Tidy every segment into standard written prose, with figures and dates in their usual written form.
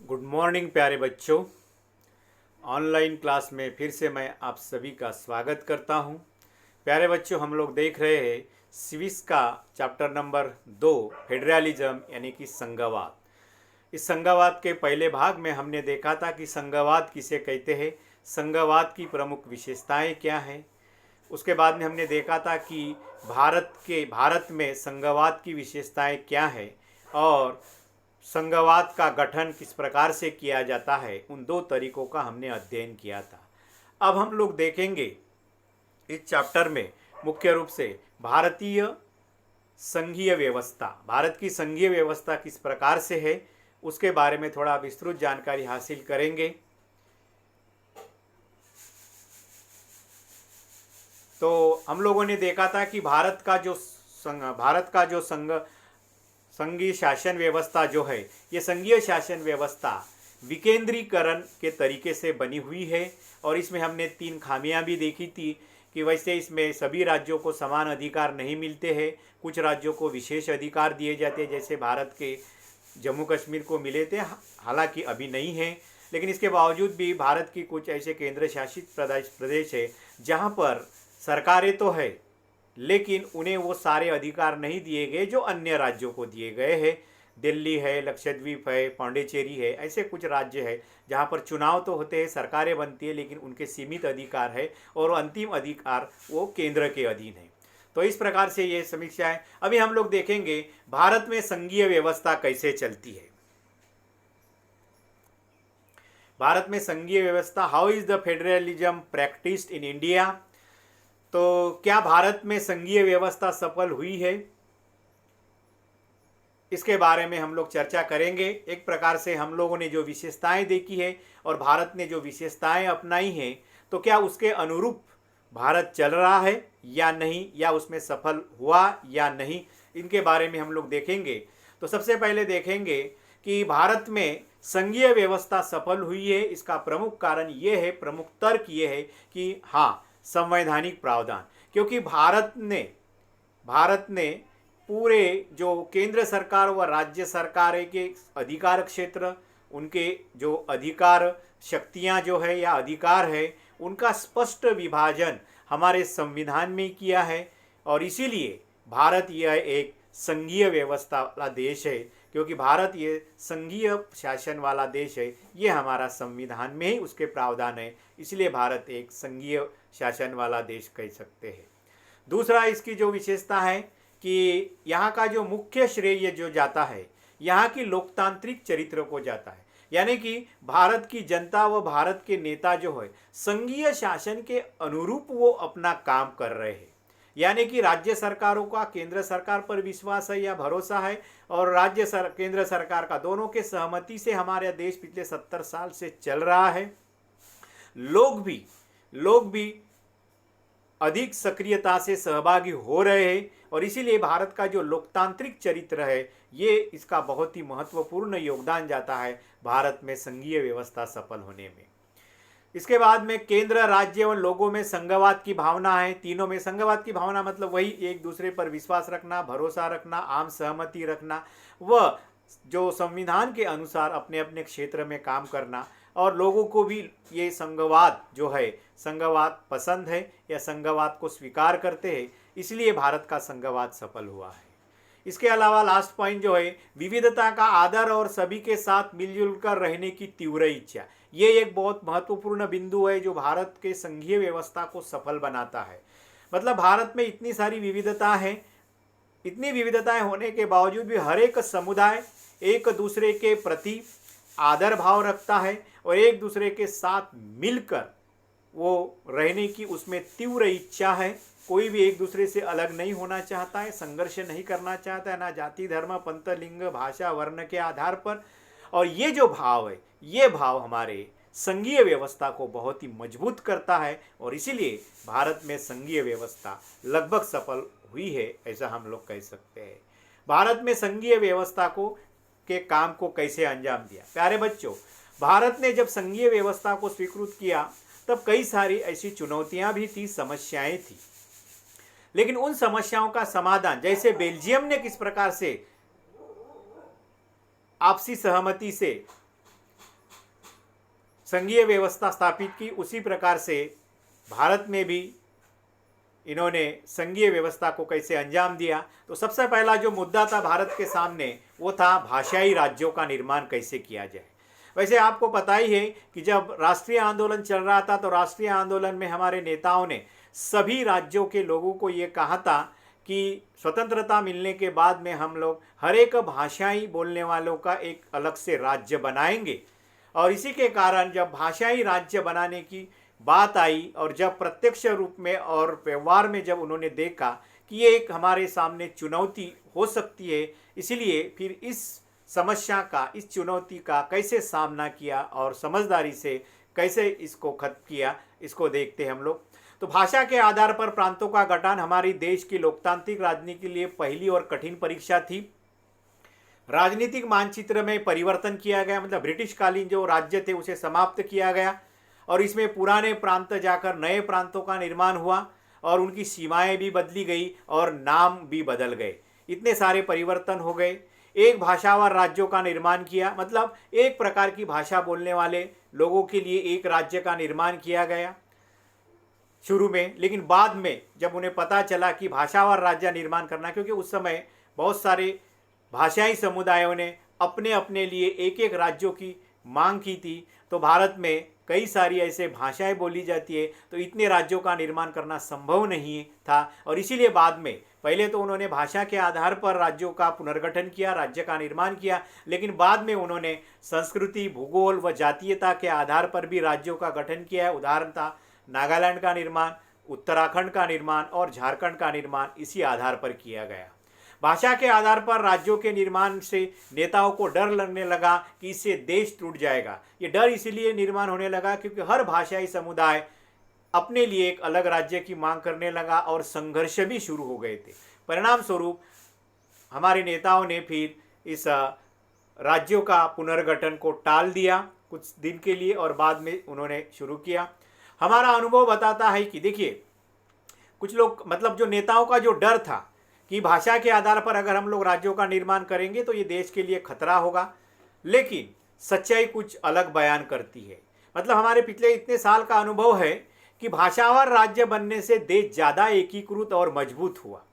Good morning प्यारे बच्चों। Online class में फिर से मैं आप सभी का स्वागत करता हूं। प्यारे बच्चों, हम लोग देख रहे हैं सिविक्स का चैप्टर नंबर 2 फेडरलिज्म यानी कि संघवाद। इस संघवाद के पहले भाग में हमने देखा था कि संघवाद किसे कहते हैं, संघवाद की प्रमुख विशेषताएं क्या हैं। उसके बाद में हमने देखा था कि भारत में संघवाद की विशेषताएं क्या है और संघवाद का गठन किस प्रकार से किया जाता है। उन दो तरीकों का हमने अध्ययन किया था। अब हम लोग देखेंगे इस चैप्टर में मुख्य रूप से भारतीय संघीय व्यवस्था, भारत की संघीय व्यवस्था किस प्रकार से है उसके बारे में थोड़ा विस्तृत जानकारी हासिल करेंगे। तो हम लोगों ने देखा था कि भारत का जो संघीय शासन व्यवस्था जो है, ये संघीय शासन व्यवस्था विकेंद्रीकरण के तरीके से बनी हुई है और इसमें हमने 3 खामियां भी देखी थी कि वैसे इसमें सभी राज्यों को समान अधिकार नहीं मिलते हैं, कुछ राज्यों को विशेष अधिकार दिए जाते हैं, जैसे भारत के जम्मू कश्मीर को मिले थे, हालांकि अभी नहीं है। लेकिन इसके बावजूद भी भारत की कुछ ऐसे केंद्र शासित प्रदेश है जहाँ पर सरकारें तो है लेकिन उन्हें वो सारे अधिकार नहीं दिए गए जो अन्य राज्यों को दिए गए हैं। दिल्ली है, लक्षद्वीप है, पांडिचेरी है, ऐसे कुछ राज्य है जहाँ पर चुनाव तो होते हैं, सरकारें बनती है, लेकिन उनके सीमित अधिकार है और अंतिम अधिकार वो केंद्र के अधीन है। तो इस प्रकार से ये समीक्षा है। अभी हम लोग देखेंगे भारत में संघीय व्यवस्था कैसे चलती है। भारत में संघीय व्यवस्था, how is the federalism practised in India. तो क्या भारत में संघीय व्यवस्था सफल हुई है, इसके बारे में हम लोग चर्चा करेंगे। एक प्रकार से हम लोगों ने जो विशेषताएं देखी है और भारत ने जो विशेषताएं अपनाई हैं, तो क्या उसके अनुरूप भारत चल रहा है या नहीं, या उसमें सफल हुआ या नहीं, इनके बारे में हम लोग देखेंगे। तो सबसे पहले देखेंगे कि भारत में संघीय व्यवस्था सफल हुई है। इसका प्रमुख कारण ये है, प्रमुख तर्क ये है कि हाँ, संवैधानिक प्रावधान, क्योंकि भारत ने पूरे जो केंद्र सरकार व राज्य सरकार के अधिकार क्षेत्र, उनके जो अधिकार शक्तियां जो है या अधिकार है, उनका स्पष्ट विभाजन हमारे संविधान में किया है। और इसीलिए भारत यह एक संघीय व्यवस्था वाला देश है, क्योंकि भारत ये संघीय शासन वाला देश है, ये हमारा संविधान में ही उसके प्रावधान है, इसलिए भारत एक संघीय शासन वाला देश कह सकते हैं। दूसरा इसकी जो विशेषता है कि यहाँ का जो मुख्य श्रेय जो जाता है, यहाँ की लोकतांत्रिक चरित्र को जाता है, यानी कि भारत की जनता व भारत के नेता जो है संघीय शासन के अनुरूप वो अपना काम कर रहे हैं। यानी कि राज्य सरकारों का केंद्र सरकार पर विश्वास है या भरोसा है, और केंद्र सरकार का दोनों के सहमति से हमारा देश पिछले 70 साल से चल रहा है। लोग भी अधिक सक्रियता से सहभागी हो रहे हैं और इसीलिए भारत का जो लोकतांत्रिक चरित्र है, ये इसका बहुत ही महत्वपूर्ण योगदान जाता है भारत में संघीय व्यवस्था सफल होने में। इसके बाद में केंद्र, राज्य और लोगों में संघवाद की भावना है। तीनों में संघवाद की भावना मतलब वही एक दूसरे पर विश्वास रखना, भरोसा रखना, आम सहमति रखना, व जो संविधान के अनुसार अपने अपने क्षेत्र में काम करना, और लोगों को भी ये संघवाद जो है, संघवाद पसंद है या संघवाद को स्वीकार करते हैं, इसलिए भारत का संघवाद सफल हुआ है। इसके अलावा लास्ट पॉइंट जो है, विविधता का आदर और सभी के साथ मिलजुल कर रहने की तीव्र इच्छा, ये एक बहुत महत्वपूर्ण बिंदु है जो भारत के संघीय व्यवस्था को सफल बनाता है। मतलब भारत में इतनी सारी विविधता है, इतनी विविधताएं होने के बावजूद भी हर एक समुदाय एक दूसरे के प्रति आदर भाव रखता है और एक दूसरे के साथ मिलकर वो रहने की उसमें तीव्र इच्छा है। कोई भी एक दूसरे से अलग नहीं होना चाहता है, संघर्ष नहीं करना चाहता है, ना जाति, धर्म, पंथ, लिंग, भाषा, वर्ण के आधार पर। और ये जो भाव है, ये भाव हमारे संघीय व्यवस्था को बहुत ही मजबूत करता है और इसीलिए भारत में संघीय व्यवस्था लगभग सफल हुई है, ऐसा हम लोग कह सकते हैं। भारत में संघीय व्यवस्था के काम को कैसे अंजाम दिया। प्यारे बच्चों, भारत ने जब संघीय व्यवस्था को स्वीकृत किया तब कई सारी ऐसी चुनौतियां भी थी, समस्याएं थी, लेकिन उन समस्याओं का समाधान, जैसे बेल्जियम ने किस प्रकार से आपसी सहमति से संघीय व्यवस्था स्थापित की, उसी प्रकार से भारत में भी इन्होंने संघीय व्यवस्था को कैसे अंजाम दिया। तो सबसे पहला जो मुद्दा था भारत के सामने वो था भाषाई राज्यों का निर्माण कैसे किया जाए। वैसे आपको पता ही है कि जब राष्ट्रीय आंदोलन चल रहा था तो राष्ट्रीय आंदोलन में हमारे नेताओं ने सभी राज्यों के लोगों को ये कहा था कि स्वतंत्रता मिलने के बाद में हम लोग हर एक भाषाई बोलने वालों का एक अलग से राज्य बनाएंगे। और इसी के कारण जब भाषाई राज्य बनाने की बात आई और जब प्रत्यक्ष रूप में और व्यवहार में जब उन्होंने देखा कि ये एक हमारे सामने चुनौती हो सकती है, इसलिए फिर इस समस्या का, इस चुनौती का कैसे सामना किया और समझदारी से कैसे इसको खत्म किया, इसको देखते हैं हम लोग। तो भाषा के आधार पर प्रांतों का गठन हमारी देश की लोकतांत्रिक राजनीति के लिए पहली और कठिन परीक्षा थी। राजनीतिक मानचित्र में परिवर्तन किया गया, मतलब ब्रिटिश कालीन जो राज्य थे उसे समाप्त किया गया और इसमें पुराने प्रांत जाकर नए प्रांतों का निर्माण हुआ और उनकी सीमाएं भी बदली गई और नाम भी बदल गए। इतने सारे परिवर्तन हो गए। एक भाषावार राज्यों का निर्माण किया, मतलब एक प्रकार की भाषा बोलने वाले लोगों के लिए एक राज्य का निर्माण किया गया शुरू में। लेकिन बाद में जब उन्हें पता चला कि भाषावार राज्य निर्माण करना, क्योंकि उस समय बहुत सारे भाषाई समुदायों ने अपने अपने लिए एक एक राज्यों की मांग की थी, तो भारत में कई सारी ऐसे भाषाएं बोली जाती है, तो इतने राज्यों का निर्माण करना संभव नहीं था। और इसीलिए बाद में पहले तो उन्होंने भाषा के आधार पर राज्यों का पुनर्गठन किया, राज्य का निर्माण किया, लेकिन बाद में उन्होंने संस्कृति, भूगोल व जातीयता के आधार पर भी राज्यों का गठन किया है। उदाहरण था नागालैंड का निर्माण, उत्तराखंड का निर्माण और झारखंड का निर्माण इसी आधार पर किया गया। भाषा के आधार पर राज्यों के निर्माण से नेताओं को डर लगने लगा कि इससे देश टूट जाएगा। ये डर इसलिए निर्माण होने लगा क्योंकि हर भाषाई समुदाय अपने लिए एक अलग राज्य की मांग करने लगा और संघर्ष भी शुरू हो गए थे। परिणाम स्वरूप हमारे नेताओं ने फिर इस राज्यों का पुनर्गठन को टाल दिया कुछ दिन के लिए और बाद में उन्होंने शुरू किया। हमारा अनुभव बताता है कि देखिए, कुछ लोग, मतलब जो नेताओं का जो डर था कि भाषा के आधार पर अगर हम लोग राज्यों का निर्माण करेंगे तो ये देश के लिए खतरा होगा, लेकिन सच्चाई कुछ अलग बयान करती है। मतलब हमारे पिछले इतने साल का अनुभव है कि भाषावार राज्य बनने से देश ज़्यादा एकीकृत और मजबूत हुआ।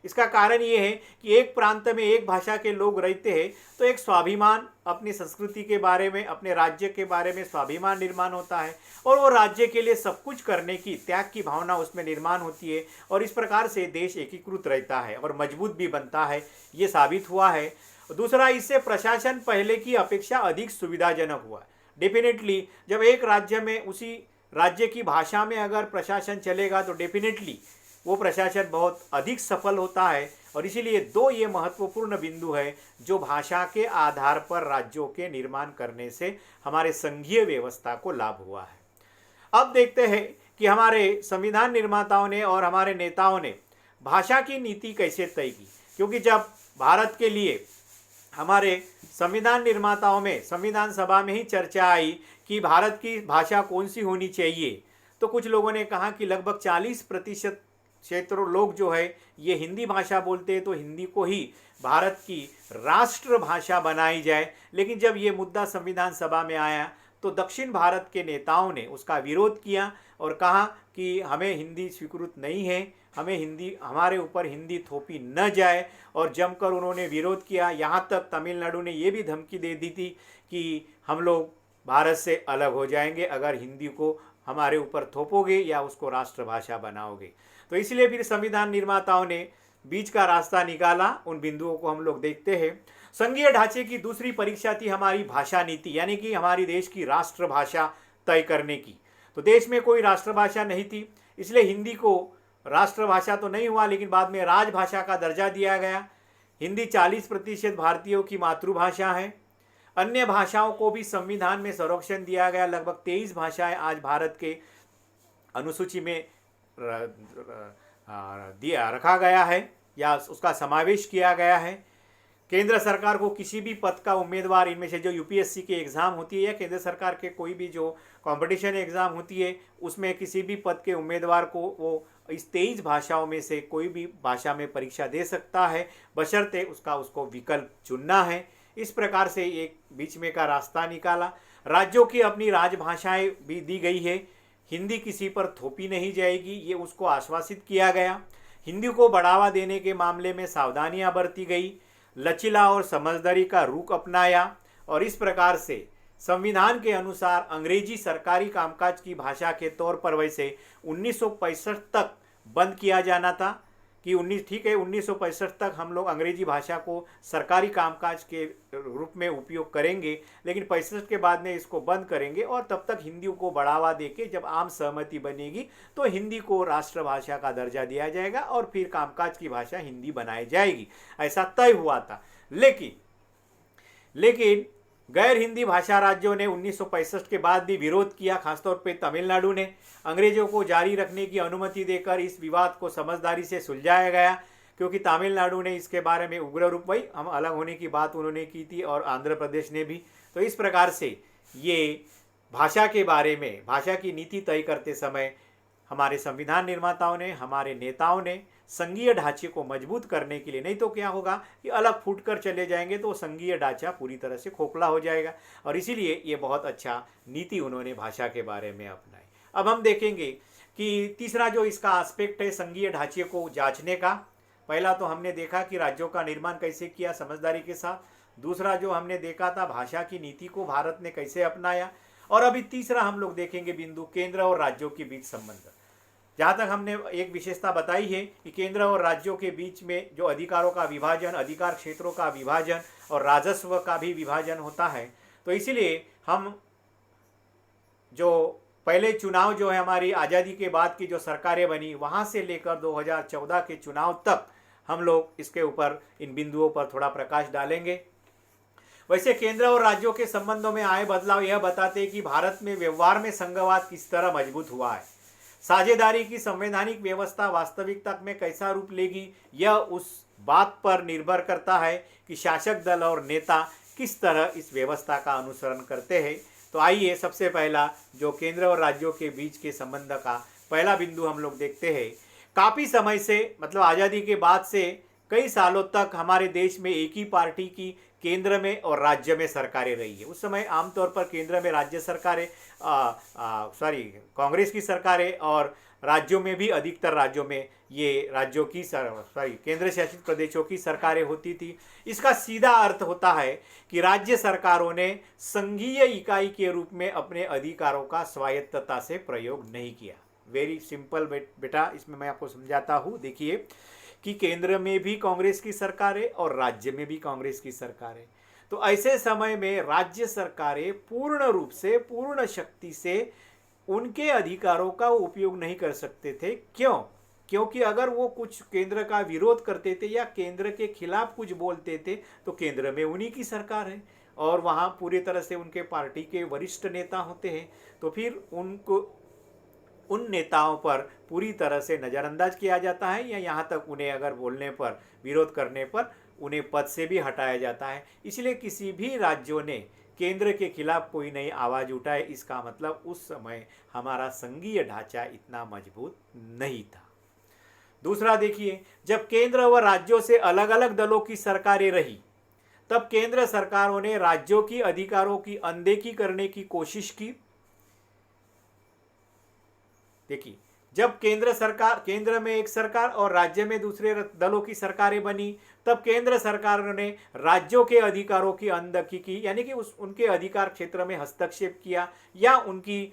इसका कारण ये है कि एक प्रांत में एक भाषा के लोग रहते हैं तो एक स्वाभिमान, अपनी संस्कृति के बारे में, अपने राज्य के बारे में स्वाभिमान निर्माण होता है और वो राज्य के लिए सब कुछ करने की, त्याग की भावना उसमें निर्माण होती है और इस प्रकार से देश एकीकृत रहता है और मजबूत भी बनता है। ये साबित हुआ है। दूसरा, इससे प्रशासन पहले की अपेक्षा अधिक सुविधाजनक हुआ। डेफिनेटली जब एक राज्य में उसी राज्य की भाषा में अगर प्रशासन चलेगा तो डेफिनेटली वो प्रशासन बहुत अधिक सफल होता है और इसीलिए दो ये महत्वपूर्ण बिंदु है जो भाषा के आधार पर राज्यों के निर्माण करने से हमारे संघीय व्यवस्था को लाभ हुआ है। अब देखते हैं कि हमारे संविधान निर्माताओं ने और हमारे नेताओं ने भाषा की नीति कैसे तय की, क्योंकि जब भारत के लिए हमारे संविधान निर्माताओं में, संविधान सभा में ही चर्चा आई कि भारत की भाषा कौन सी होनी चाहिए, तो कुछ लोगों ने कहा कि लगभग 40% क्षेत्रों लोग जो है ये हिंदी भाषा बोलते हैं, तो हिंदी को ही भारत की राष्ट्र भाषा बनाई जाए। लेकिन जब ये मुद्दा संविधान सभा में आया तो दक्षिण भारत के नेताओं ने उसका विरोध किया और कहा कि हमें हिंदी स्वीकृत नहीं है, हमें हिंदी, हमारे ऊपर हिंदी थोपी न जाए, और जमकर उन्होंने विरोध किया। यहाँ तक तमिलनाडु ने ये भी धमकी दे दी थी कि हम लोग भारत से अलग हो जाएंगे अगर हिंदी को हमारे ऊपर थोपोगे या उसको राष्ट्रभाषा बनाओगे। तो इसलिए फिर संविधान निर्माताओं ने बीच का रास्ता निकाला। उन बिंदुओं को हम लोग देखते हैं। संघीय ढांचे की दूसरी परीक्षा थी हमारी भाषा नीति, यानी कि हमारी देश की राष्ट्रभाषा तय करने की। तो देश में कोई राष्ट्रभाषा नहीं थी, इसलिए हिंदी को राष्ट्रभाषा तो नहीं हुआ, लेकिन बाद में राजभाषा का दर्जा दिया गया। हिंदी 40% भारतीयों की मातृभाषा है। अन्य भाषाओं को भी संविधान में संरक्षण दिया गया। लगभग 23 भाषाएं आज भारत के अनुसूची में रखा गया है या उसका समावेश किया गया है। केंद्र सरकार को किसी भी पद का उम्मीदवार, इनमें से जो यूपीएससी की एग्ज़ाम होती है या केंद्र सरकार के कोई भी जो कंपटीशन एग्ज़ाम होती है, उसमें किसी भी पद के उम्मीदवार को वो इस 23 भाषाओं में से कोई भी भाषा में परीक्षा दे सकता है, बशर्ते उसको विकल्प चुनना है। इस प्रकार से एक बीच में का रास्ता निकाला। राज्यों की अपनी राजभाषाएं भी दी गई है, हिंदी किसी पर थोपी नहीं जाएगी, ये उसको आश्वासित किया गया। हिंदी को बढ़ावा देने के मामले में सावधानियां बरती गई, लचीला और समझदारी का रुख अपनाया, और इस प्रकार से संविधान के अनुसार अंग्रेजी सरकारी कामकाज की भाषा के तौर पर वैसे 1965 तक बंद किया जाना था कि 1965 तक हम लोग अंग्रेजी भाषा को सरकारी कामकाज के रूप में उपयोग करेंगे, लेकिन 65 के बाद में इसको बंद करेंगे और तब तक हिंदी को बढ़ावा देके जब आम सहमति बनेगी तो हिंदी को राष्ट्रभाषा का दर्जा दिया जाएगा और फिर कामकाज की भाषा हिंदी बनाई जाएगी, ऐसा तय हुआ था। लेकिन गैर हिंदी भाषा राज्यों ने 1965 के बाद भी विरोध किया। खासतौर पे तमिलनाडु ने अंग्रेजों को जारी रखने की अनुमति देकर इस विवाद को समझदारी से सुलझाया गया, क्योंकि तमिलनाडु ने इसके बारे में उग्र रूप भाई हम अलग होने की बात उन्होंने की थी और आंध्र प्रदेश ने भी। तो इस प्रकार से ये भाषा के बारे में, भाषा की नीति तय करते समय हमारे संविधान निर्माताओं ने, हमारे नेताओं ने संघीय ढांचे को मजबूत करने के लिए, नहीं तो क्या होगा कि अलग फूट कर चले जाएंगे तो संघीय ढांचा पूरी तरह से खोखला हो जाएगा, और इसीलिए ये बहुत अच्छा नीति उन्होंने भाषा के बारे में अपनाई। अब हम देखेंगे कि तीसरा जो इसका एस्पेक्ट है संघीय ढांचे को जांचने का, पहला तो हमने देखा कि राज्यों का निर्माण कैसे किया समझदारी के साथ, दूसरा जो हमने देखा था भाषा की नीति को भारत ने कैसे अपनाया, और अभी तीसरा हम लोग देखेंगे बिंदु केंद्र और राज्यों के बीच संबंध। जहाँ तक हमने एक विशेषता बताई है कि केंद्र और राज्यों के बीच में जो अधिकारों का विभाजन, अधिकार क्षेत्रों का विभाजन और राजस्व का भी विभाजन होता है, तो इसीलिए हम जो पहले चुनाव जो है हमारी आज़ादी के बाद की जो सरकारें बनी वहाँ से लेकर 2014 के चुनाव तक हम लोग इसके ऊपर इन बिंदुओं पर थोड़ा प्रकाश डालेंगे। वैसे केंद्र और राज्यों के संबंधों में आए बदलाव यह बताते हैं कि भारत में व्यवहार में संघवाद किस तरह मजबूत हुआ है। साझेदारी की संवैधानिक व्यवस्था वास्तविकता में कैसा रूप लेगी, यह उस बात पर निर्भर करता है कि शासक दल और नेता किस तरह इस व्यवस्था का अनुसरण करते हैं। तो आइए सबसे पहला जो केंद्र और राज्यों के बीच के संबंध का पहला बिंदु हम लोग देखते हैं। काफ़ी समय से, मतलब आज़ादी के बाद से कई सालों तक हमारे देश में एक ही पार्टी की केंद्र में और राज्य में सरकारें रही है। उस समय आमतौर पर केंद्र में राज्य सरकारें कांग्रेस की सरकारें, और राज्यों में भी अधिकतर राज्यों में ये राज्यों की केंद्र शासित प्रदेशों की सरकारें होती थी। इसका सीधा अर्थ होता है कि राज्य सरकारों ने संघीय इकाई के रूप में अपने अधिकारों का स्वायत्तता से प्रयोग नहीं किया। वेरी सिंपल बेटा, इसमें मैं आपको समझाता हूँ। देखिए कि केंद्र में भी कांग्रेस की सरकारें और राज्य में भी कांग्रेस की सरकारें, तो ऐसे समय में राज्य सरकारें पूर्ण रूप से, पूर्ण शक्ति से उनके अधिकारों का उपयोग नहीं कर सकते थे। क्यों? क्योंकि अगर वो कुछ केंद्र का विरोध करते थे या केंद्र के खिलाफ कुछ बोलते थे तो केंद्र में उन्हीं की सरकार है और वहाँ पूरी तरह से उनके पार्टी के वरिष्ठ नेता होते हैं, तो फिर उनको उन नेताओं पर पूरी तरह से नज़रअंदाज किया जाता है, या यहाँ तक उन्हें अगर बोलने पर, विरोध करने पर उन्हें पद से भी हटाया जाता है। इसलिए किसी भी राज्यों ने केंद्र के खिलाफ कोई नई आवाज़ उठाए, इसका मतलब उस समय हमारा संघीय ढांचा इतना मजबूत नहीं था। दूसरा देखिए, जब केंद्र व राज्यों से अलग अलग दलों की सरकारें रही तब केंद्र सरकारों ने राज्यों की अधिकारों की अनदेखी करने की कोशिश की। देखिए, जब केंद्र में एक सरकार और राज्य में दूसरे दलों की सरकारें बनी तब केंद्र सरकार ने राज्यों के अधिकारों की अनदेखी की, यानी कि उनके अधिकार क्षेत्र में हस्तक्षेप किया या उनकी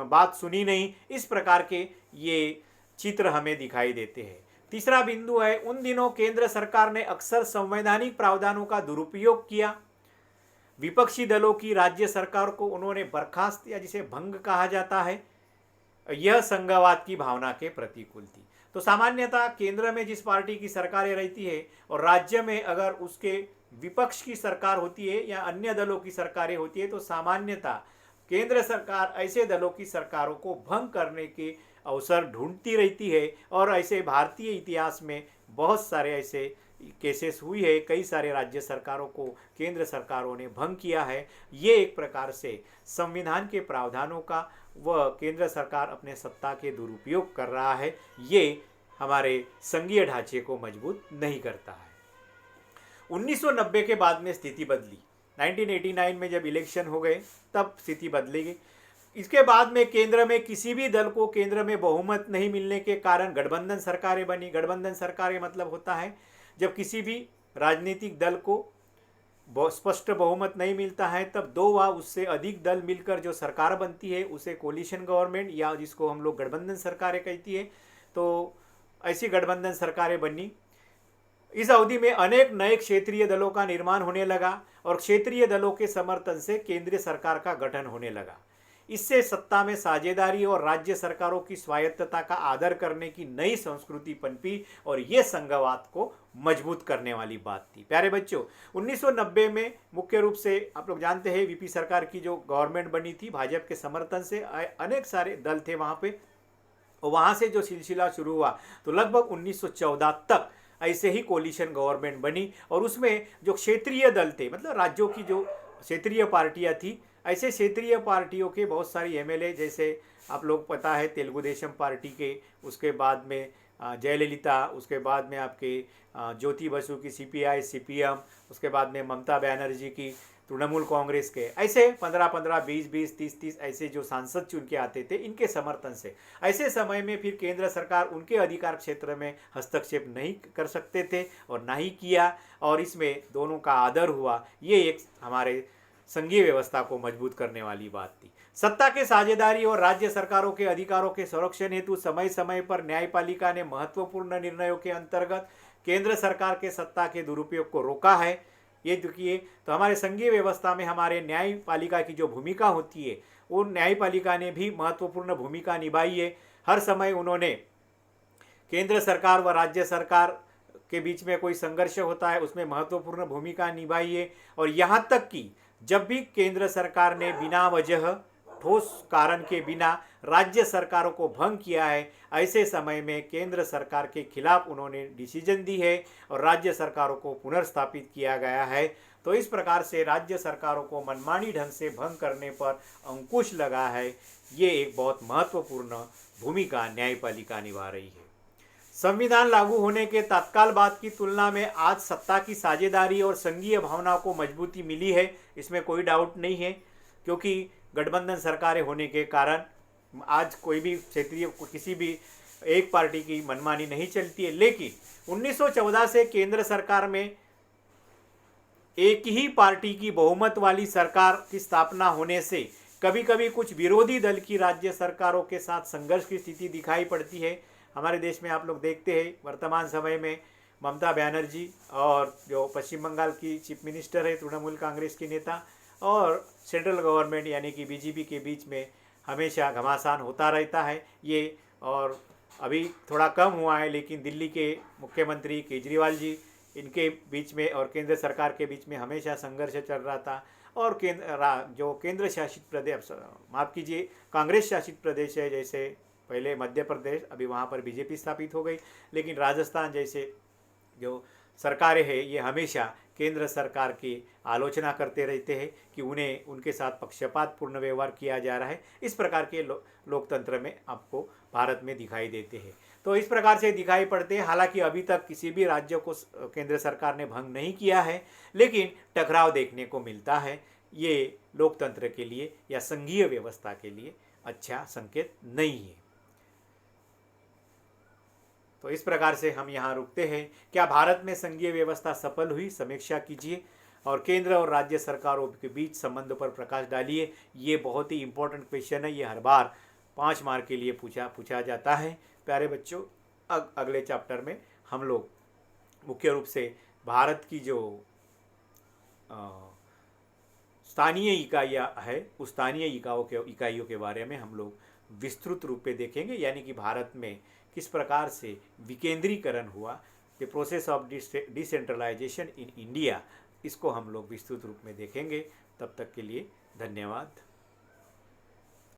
बात सुनी नहीं। इस प्रकार के ये चित्र हमें दिखाई देते हैं। तीसरा बिंदु है, उन दिनों केंद्र सरकार ने अक्सर संवैधानिक प्रावधानों का दुरुपयोग किया। विपक्षी दलों की राज्य सरकार को उन्होंने बर्खास्त या जिसे भंग कहा जाता है, यह संघवाद की भावना के प्रतिकूल थी। तो सामान्यतः केंद्र में जिस पार्टी की सरकारें रहती है और राज्य में अगर उसके विपक्ष की सरकार होती है या अन्य दलों की सरकारें होती है तो सामान्यतः केंद्र सरकार ऐसे दलों की सरकारों को भंग करने के अवसर ढूंढती रहती है। और ऐसे भारतीय इतिहास में बहुत सारे ऐसे केसेस हुई है, कई सारे राज्य सरकारों को केंद्र सरकारों ने भंग किया है। ये एक प्रकार से संविधान के प्रावधानों का वह केंद्र सरकार अपने सत्ता के दुरुपयोग कर रहा है, ये हमारे संघीय ढांचे को मजबूत नहीं करता है। 1990 के बाद में स्थिति बदली। 1989 में जब इलेक्शन हो गए तब स्थिति बदलेगी। इसके बाद में केंद्र में किसी भी दल को केंद्र में बहुमत नहीं मिलने के कारण गठबंधन सरकारें बनी। गठबंधन सरकारें मतलब होता है जब किसी भी राजनीतिक दल को स्पष्ट बहुमत नहीं मिलता है, तब दो व उससे अधिक दल मिलकर जो सरकार बनती है उसे कोलिशन गवर्नमेंट या जिसको हम लोग गठबंधन सरकारें कहती है। तो ऐसी गठबंधन सरकारें बनी। इस अवधि में अनेक नए क्षेत्रीय दलों का निर्माण होने लगा और क्षेत्रीय दलों के समर्थन से केंद्रीय सरकार का गठन होने लगा। इससे सत्ता में साझेदारी और राज्य सरकारों की स्वायत्तता का आदर करने की नई संस्कृति पनपी और ये संघवाद को मजबूत करने वाली बात थी। प्यारे बच्चों, 1990 में मुख्य रूप से आप लोग जानते हैं वीपी सरकार की जो गवर्नमेंट बनी थी, भाजपा के समर्थन से अनेक सारे दल थे वहाँ पे, और वहाँ से जो सिलसिला शुरू हुआ तो लगभग 1914 तक ऐसे ही कोलिशन गवर्नमेंट बनी। और उसमें जो क्षेत्रीय दल थे, मतलब राज्यों की जो क्षेत्रीय पार्टियां थी, ऐसे क्षेत्रीय पार्टियों के बहुत सारी एमएलए, जैसे आप लोग पता है तेलुगु देशम पार्टी के, उसके बाद में जयललिता, उसके बाद में आपके ज्योति बसु की सीपीआई सीपीएम, उसके बाद में ममता बनर्जी की तृणमूल कांग्रेस के, ऐसे 15-15, 20-20, 30-30 ऐसे जो सांसद चुन के आते थे इनके समर्थन से। ऐसे समय में फिर केंद्र सरकार उनके अधिकार क्षेत्र में हस्तक्षेप नहीं कर सकते थे और ना ही किया, और इसमें दोनों का आदर हुआ। ये एक हमारे संघीय व्यवस्था को मजबूत करने वाली बात थी। सत्ता के साझेदारी और राज्य सरकारों के अधिकारों के संरक्षण हेतु समय समय पर न्यायपालिका ने महत्वपूर्ण निर्णयों के अंतर्गत केंद्र सरकार के सत्ता के दुरुपयोग को रोका है। ये देखिए, तो हमारे संघीय व्यवस्था में हमारे न्यायपालिका की जो भूमिका होती है, उन न्यायपालिका ने भी महत्वपूर्ण भूमिका निभाई है। हर समय उन्होंने केंद्र सरकार व राज्य सरकार के बीच में कोई संघर्ष होता है उसमें महत्वपूर्ण भूमिका निभाई है। और यहाँ तक कि जब भी केंद्र सरकार ने बिना वजह, ठोस कारण के बिना राज्य सरकारों को भंग किया है, ऐसे समय में केंद्र सरकार के खिलाफ उन्होंने डिसीजन दी है और राज्य सरकारों को पुनर्स्थापित किया गया है। तो इस प्रकार से राज्य सरकारों को मनमानी ढंग से भंग करने पर अंकुश लगा है। ये एक बहुत महत्वपूर्ण भूमिका न्यायपालिका निभा रही है। संविधान लागू होने के तत्काल बाद की तुलना में आज सत्ता की साझेदारी और संघीय भावना को मजबूती मिली है, इसमें कोई डाउट नहीं है, क्योंकि गठबंधन सरकारें होने के कारण आज कोई भी क्षेत्रीय किसी भी एक पार्टी की मनमानी नहीं चलती है। लेकिन 1914 से केंद्र सरकार में एक ही पार्टी की बहुमत वाली सरकार की स्थापना होने से कभी कभी कुछ विरोधी दल की राज्य सरकारों के साथ संघर्ष की स्थिति दिखाई पड़ती है। हमारे देश में आप लोग देखते हैं वर्तमान समय में ममता बनर्जी और जो पश्चिम बंगाल की चीफ मिनिस्टर है तृणमूल कांग्रेस की नेता, और सेंट्रल गवर्नमेंट यानी कि बीजेपी के बीच में हमेशा घमासान होता रहता है ये। और अभी थोड़ा कम हुआ है, लेकिन दिल्ली के मुख्यमंत्री केजरीवाल जी, इनके बीच में और केंद्र सरकार के बीच में हमेशा संघर्ष चल रहा था। और जो केंद्र शासित प्रदेश, माफ़ कीजिए, कांग्रेस शासित प्रदेश है, जैसे पहले मध्य प्रदेश, अभी वहाँ पर बीजेपी स्थापित हो गई, लेकिन राजस्थान जैसे जो सरकारें हैं ये हमेशा केंद्र सरकार की आलोचना करते रहते हैं कि उन्हें उनके साथ पक्षपातपूर्ण व्यवहार किया जा रहा है। इस प्रकार के लोकतंत्र में आपको भारत में दिखाई देते हैं। तो इस प्रकार से दिखाई पड़ते हैं। हालांकि अभी तक किसी भी राज्य को केंद्र सरकार ने भंग नहीं किया है, लेकिन टकराव देखने को मिलता है। ये लोकतंत्र के लिए या संघीय व्यवस्था के लिए अच्छा संकेत नहीं है। तो इस प्रकार से हम यहाँ रुकते हैं। क्या भारत में संघीय व्यवस्था सफल हुई? समीक्षा कीजिए और केंद्र और राज्य सरकारों के बीच संबंध पर प्रकाश डालिए। ये बहुत ही इंपॉर्टेंट क्वेश्चन है, ये हर बार 5 मार्क के लिए पूछा जाता है। प्यारे बच्चों, अगले चैप्टर में हम लोग मुख्य रूप से भारत की जो स्थानीय इकाइयाँ है, उस स्थानीय इकाइयों के बारे में हम लोग विस्तृत रूप में देखेंगे, यानी कि भारत में किस प्रकार से विकेंद्रीकरण हुआ, the process of decentralisation in India, इसको हम लोग विस्तृत रूप में देखेंगे। तब तक के लिए धन्यवाद।